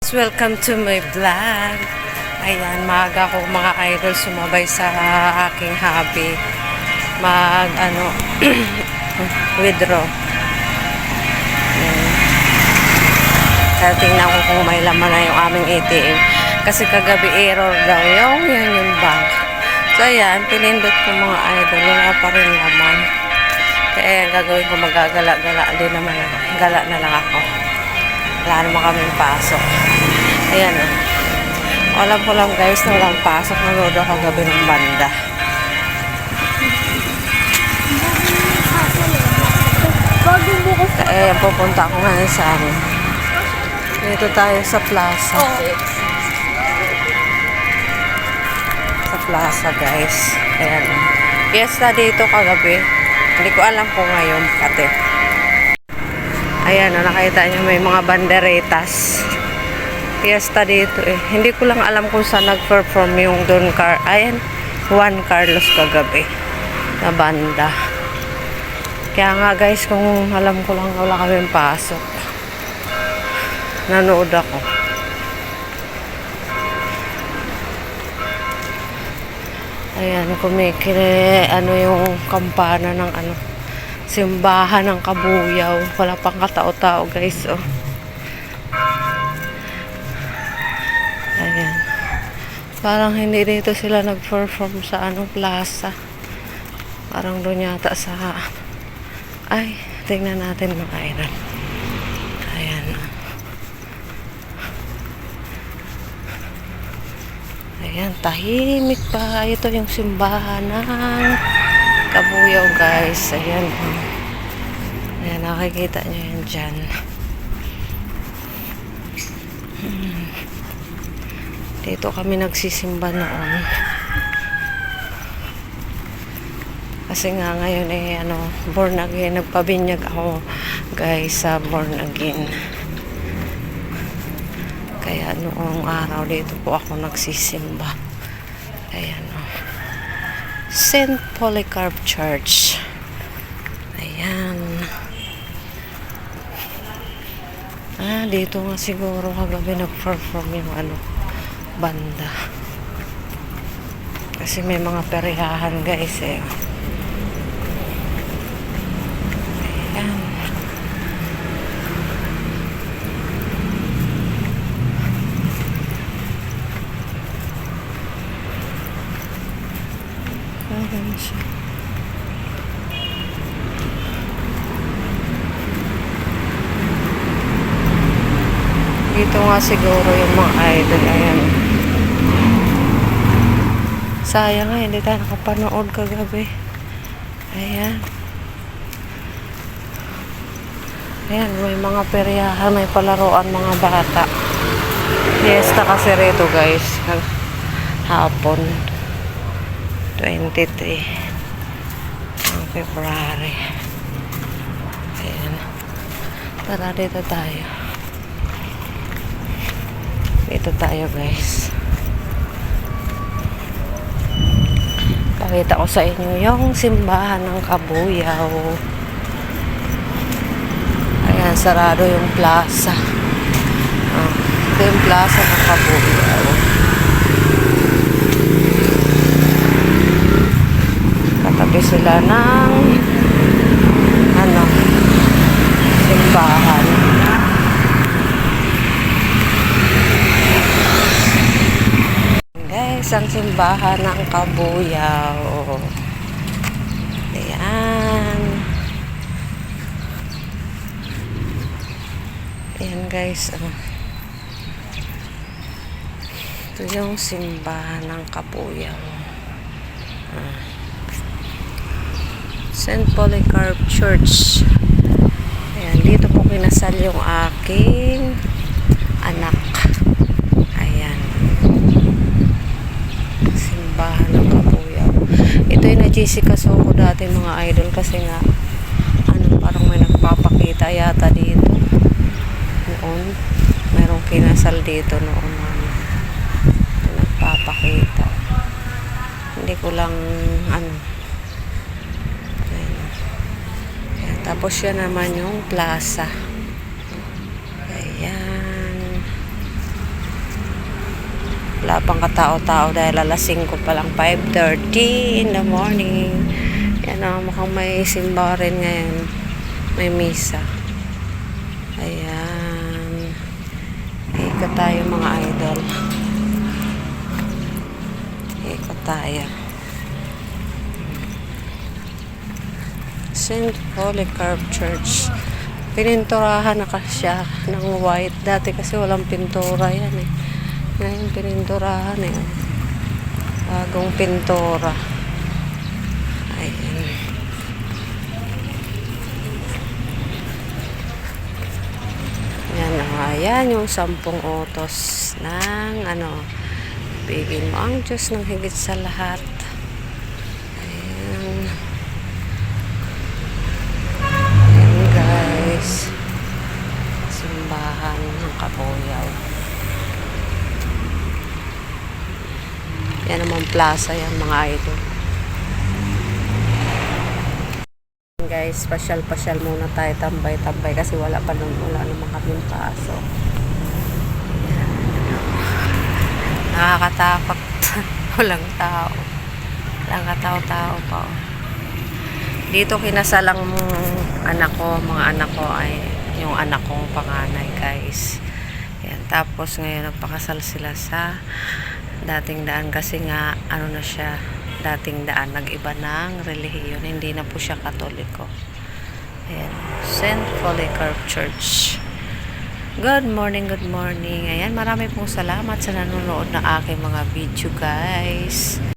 Welcome to my vlog. Ayan, maaga ko mga idol sumabay sa aking hobby. Withdraw. Kaya tingnan ko kung may laman na yung aming ATM. Kasi kagabi error daw yung bank. So ayan, pinindot ko mga idol. Wala pa rin laman. Kaya ayan, gagawin ko magagala-gala din naman ako. Gala na lang ako. Wala naman kaming pasok. Ayan o. Alam ko lang guys na walang pasok. Nanood ako gabi ng banda. Kaya ayan, pupunta ako ngayon sa amin. Dito tayo sa plaza. Sa plaza guys. Ayan o. Fiesta dito kagabi. Hindi ko alam kung ngayon pati. Ayan o, nakita nyo may mga banderetas. Fiesta dito eh. Hindi ko lang alam kung saan nag-perform yung ayan, Juan Carlos kagabi na banda. Kaya nga guys, kung alam ko lang wala kaming pasok. Nanood ako. Ayan, ano yung kampana ng simbahan ng Kabuyaw. Wala pang katao-tao guys, oh. Ayan. Parang hindi dito sila nag-perform sa plaza. Parang doon yata sa tingnan natin mga idol. Ayan. Ayan, tahimik pa. Ito yung simbahan ng Kabuyaw guys. Ayan. Ayan, nakikita nyo yan dyan. Dito kami nagsisimba noon. Kasi nga ngayon born again. Nagpabinyag ako guys sa born again. Kaya noong araw dito po ako nagsisimba. Ayan o. St. Polycarp Church. Ayan. Dito nga siguro kagabi nag-perform yung banda. Kasi may mga perihahan guys eh. Ayan. Ayan siya. Dito nga siguro yung mga idol. Ayan. Sayang nga, hindi tayo nakapanood kagabi. Ayan. Ayan, may mga peryahan, may palaruan mga bata. Fiesta kasi rito guys. Hapon. 23 ng February. Ayan. Tara, dito tayo. Dito tayo guys. Pakita ko sa inyo yung simbahan ng Kabuyaw. Ayan, sarado yung plaza. Ito yung plaza ng Kabuyaw. Katabi sila ng simbahan. Guys, ang simbahan ng Kabuyaw. Ayan. Ayan guys. Ito yung simbahan ng Kabuyaw. St. Polycarp Church. Ayan, dito po kinasal yung aking anak. Ayan. Simbahan ng Kabuyaw. Ito yung na-jisikaso ko dati mga idol kasi nga parang may nagpapakita yata dito. Noon, mayroong kinasal dito noon nagpapakita. Hindi ko lang Ayan. Tapos yan naman yung plaza. Ayan. Wala pang katao-tao dahil alas 5 pa lang, 5:30 in the morning. Yan o, mukhang may simba rin ngayon. May misa. Ayan. Ikot tayo mga idol. Ikot tayo. St. Polycarp Church. Pininturahan na kasi siya ng white. Dati kasi walang pintura yan eh. Ngayon pininturahan eh. Bagong pintura. Ayan. Yan na. Ayan yung 10 utos ng bigin mo ang Diyos ng higit sa lahat. Ayan. Ayan guys. Simbahan ng Kabuyaw. Yan naman plaza yan mga idol. Guys, pasyal-pasyal muna tayo, tambay-tambay kasi wala naman kaming pasok. Ayan. Nakakatakot. Walang tao. Walang katao-tao pa. Dito kinasalang mga anak ko ay yung anak kong panganay guys. Ayan. Tapos ngayon nagpakasal sila sa dating daan kasi nga na siya, dating daan nag-iba ng relihiyon, hindi na po siya Katoliko. Ayan, St. Polycarp Church. Good morning, good morning. Ayan, marami pong salamat sa nanonood na aking mga video guys.